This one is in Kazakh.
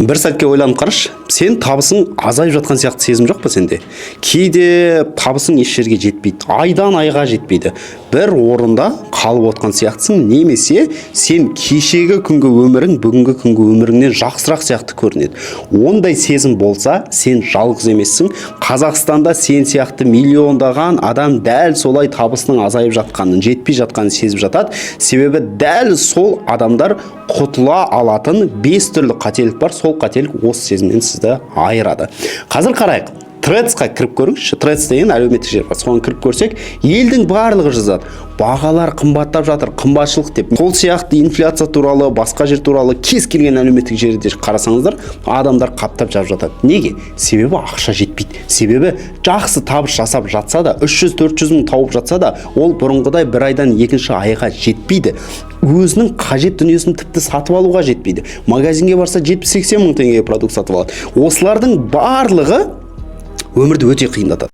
Бір сәтке ойланып қарашы, сен табысың азайып жатқан сияқты сезім жоқ па сенде? Кейде табысың еш жерге жетпейді, айдан айға жетпейді. Бір орында қалып отқан сияқтысың, немесе сен кешегі күнгі өмірің бүгінгі күнгі өміріңнен жақсырақ сияқты көрінеді. Ондай сезім болса, сен жалғыз емессің. Қазақстанда сен сияқты миллиондаған адам дәл солай табысының азайып жатқанын, жетпей жатқанын сезіп жатады. Себебі дәл сол адамдар құтыла алатын 5 түрлі қателік бар. Сол қателік осы сезімнен сізді айырады. Қазір қарайық. Threads-қа кіріп көріңізші. Threads деген әлеуметтік желі бар. Соған кіріп көрсек, елдің барлығы жазады. Бағалар қымбаттап жатыр, қымбатшылық деп. Сол сияқты инфляция туралы, басқа жер туралы кез келген әлеуметтік желіде қарасаңыздар, адамдар қаптап жазып жатады. Неге? Себебі ақша жетпейді. Себебі жақсы табыс жасап жатса да, 300-400 мың тауып жатса да, ол бұрынғыдай бір айдан екінші айға жетпейді. Өзінің қажет дүниесін тіпті сатып алуға жетпейді. Магазинге барса 70-80 мың теңгеге продукт сатып алады. Осылардың барлығы өмірді өте қиындатады.